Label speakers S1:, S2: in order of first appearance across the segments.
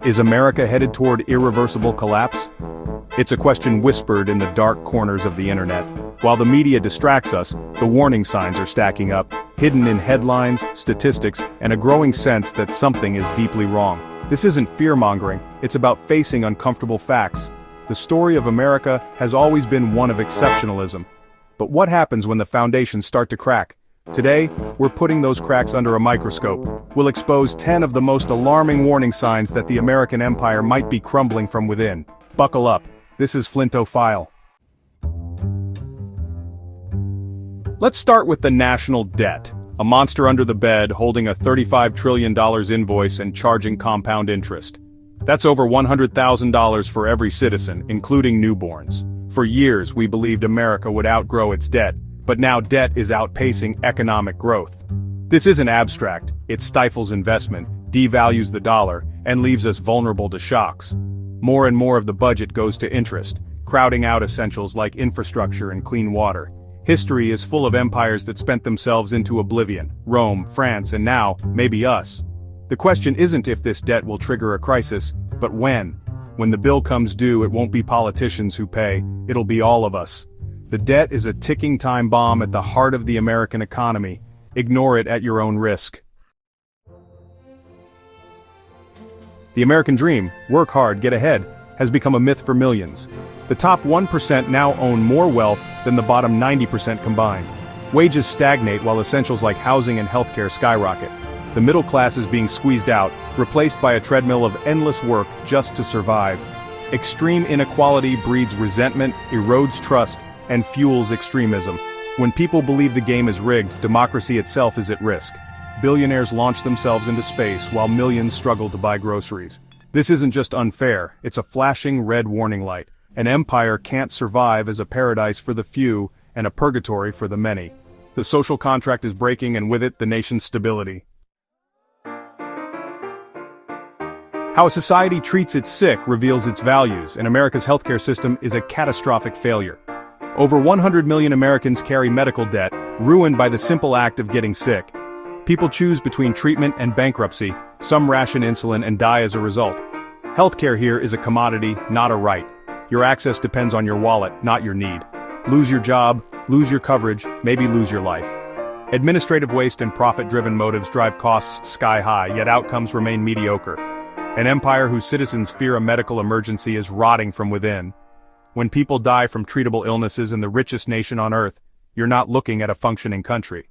S1: Is America headed toward irreversible collapse? It's a question whispered in the dark corners of the internet. While the media distracts us, the warning signs are stacking up, hidden in headlines, statistics, and a growing sense that something is deeply wrong. This isn't fear-mongering, it's about facing uncomfortable facts. The story of America has always been one of exceptionalism. But what happens when the foundations start to crack? Today, we're putting those cracks under a microscope. We'll expose 10 of the most alarming warning signs that the American empire might be crumbling from within. Buckle up. This is Flinto File. Let's start with the national debt. A monster under the bed holding a $35 trillion invoice and charging compound interest. That's over $100,000 for every citizen, including newborns. For years, we believed America would outgrow its debt, but now debt is outpacing economic growth. This isn't abstract, it stifles investment, devalues the dollar, and leaves us vulnerable to shocks. More and more of the budget goes to interest, crowding out essentials like infrastructure and clean water. History is full of empires that spent themselves into oblivion: Rome, France, and now, maybe us. The question isn't if this debt will trigger a crisis, but when. When the bill comes due, it won't be politicians who pay, it'll be all of us. The debt is a ticking time bomb at the heart of the American economy. Ignore it at your own risk. The American dream, work hard, get ahead, has become a myth for millions. The top 1% now own more wealth than the bottom 90% combined. Wages stagnate while essentials like housing and healthcare skyrocket. The middle class is being squeezed out, replaced by a treadmill of endless work just to survive. Extreme inequality breeds resentment, erodes trust, and fuels extremism. When people believe the game is rigged, democracy itself is at risk. Billionaires launch themselves into space while millions struggle to buy groceries. This isn't just unfair, it's a flashing red warning light. An empire can't survive as a paradise for the few and a purgatory for the many. The social contract is breaking, and with it, the nation's stability. How a society treats its sick reveals its values, and America's healthcare system is a catastrophic failure. Over 100 million Americans carry medical debt, ruined by the simple act of getting sick. People choose between treatment and bankruptcy, some ration insulin and die as a result. Healthcare here is a commodity, not a right. Your access depends on your wallet, not your need. Lose your job, lose your coverage, maybe lose your life. Administrative waste and profit-driven motives drive costs sky high, yet outcomes remain mediocre. An empire whose citizens fear a medical emergency is rotting from within. When people die from treatable illnesses in the richest nation on earth, you're not looking at a functioning country.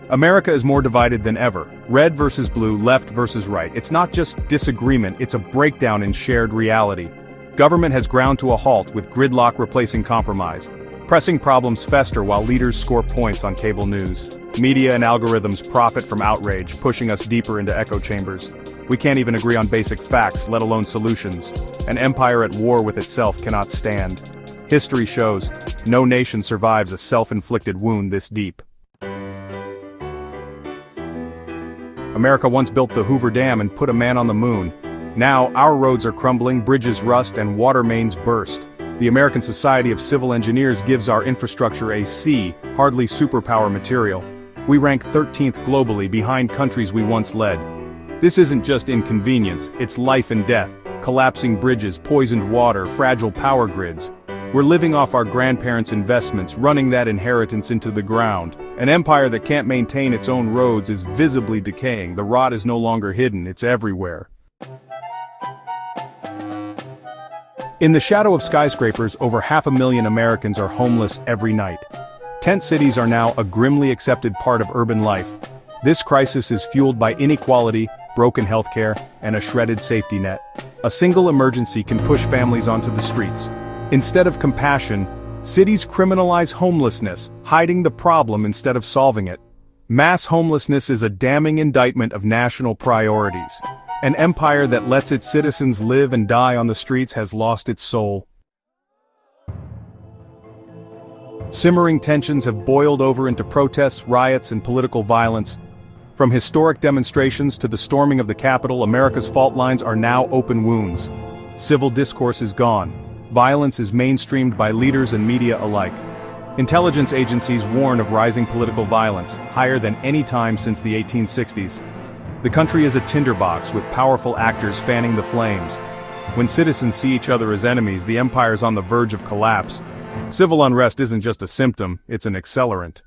S1: America is more divided than ever. Red versus blue, left versus right. It's not just disagreement, it's a breakdown in shared reality. Government has ground to a halt, with gridlock replacing compromise. Pressing problems fester while leaders score points on cable news. Media and algorithms profit from outrage, pushing us deeper into echo chambers. We can't even agree on basic facts, let alone solutions. An empire at war with itself cannot stand. History shows, no nation survives a self-inflicted wound this deep. America once built the Hoover Dam and put a man on the moon. Now, our roads are crumbling, bridges rust, and water mains burst. The American Society of Civil Engineers gives our infrastructure a C, hardly superpower material. We rank 13th globally, behind countries we once led. This isn't just inconvenience, it's life and death. Collapsing bridges, poisoned water, fragile power grids. We're living off our grandparents' investments, running that inheritance into the ground. An empire that can't maintain its own roads is visibly decaying. The rot is no longer hidden, it's everywhere. In the shadow of skyscrapers, over 500,000 Americans are homeless every night. Tent cities are now a grimly accepted part of urban life. This crisis is fueled by inequality, broken healthcare, and a shredded safety net. A single emergency can push families onto the streets. Instead of compassion, cities criminalize homelessness, hiding the problem instead of solving it. Mass homelessness is a damning indictment of national priorities. An empire that lets its citizens live and die on the streets has lost its soul. Simmering tensions have boiled over into protests, riots, and political violence. From historic demonstrations to the storming of the Capitol, America's fault lines are now open wounds. Civil discourse is gone. Violence is mainstreamed by leaders and media alike. Intelligence agencies warn of rising political violence, higher than any time since the 1860s. The country is a tinderbox with powerful actors fanning the flames. When citizens see each other as enemies, the empire is on the verge of collapse. Civil unrest isn't just a symptom, it's an accelerant.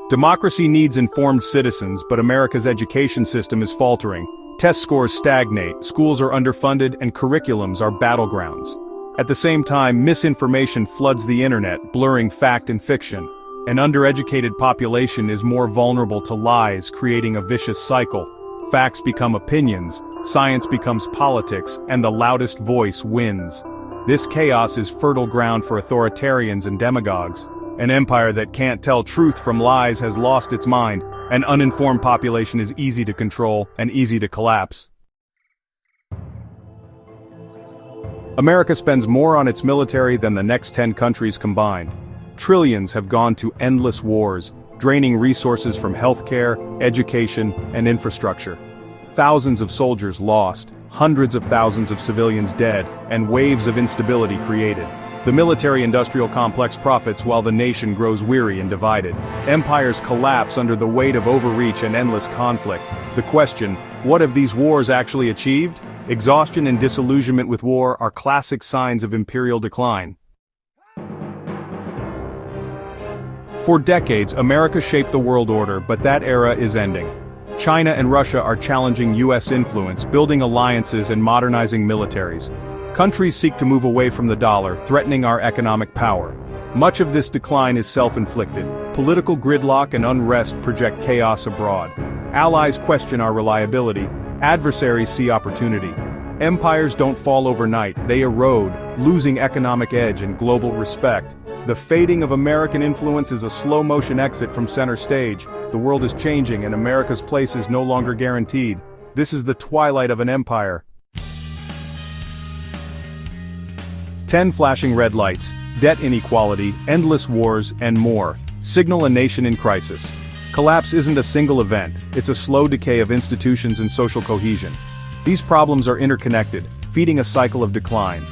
S1: Democracy needs informed citizens, but America's education system is faltering. Test scores stagnate, schools are underfunded, and curriculums are battlegrounds. At the same time, misinformation floods the internet, blurring fact and fiction. An undereducated population is more vulnerable to lies, creating a vicious cycle. Facts become opinions, science becomes politics, and the loudest voice wins. This chaos is fertile ground for authoritarians and demagogues. An empire that can't tell truth from lies has lost its mind. An uninformed population is easy to control and easy to collapse. America spends more on its military than the next 10 countries combined. Trillions have gone to endless wars, draining resources from healthcare, education, and infrastructure. Thousands of soldiers lost, hundreds of thousands of civilians dead, and waves of instability created. The military-industrial complex profits while the nation grows weary and divided. Empires collapse under the weight of overreach and endless conflict. The question, what have these wars actually achieved? Exhaustion and disillusionment with war are classic signs of imperial decline. For decades, America shaped the world order, but that era is ending. China and Russia are challenging US influence, building alliances and modernizing militaries. Countries seek to move away from the dollar, threatening our economic power. Much of this decline is self-inflicted. Political gridlock and unrest project chaos abroad. Allies question our reliability. Adversaries see opportunity. Empires don't fall overnight, they erode, losing economic edge and global respect. The fading of American influence is a slow-motion exit from center stage. The world is changing and America's place is no longer guaranteed. This is the twilight of an empire. 10 flashing red lights, debt inequality, endless wars, and more, signal a nation in crisis. Collapse isn't a single event, it's a slow decay of institutions and social cohesion. These problems are interconnected, feeding a cycle of decline.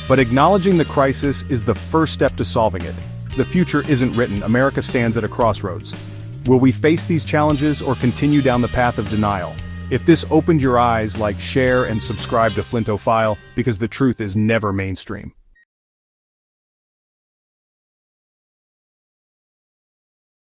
S1: But acknowledging the crisis is the first step to solving it. The future isn't written, America stands at a crossroads. Will we face these challenges or continue down the path of denial? If this opened your eyes, like, share and subscribe to Flinto File, because the truth is never mainstream.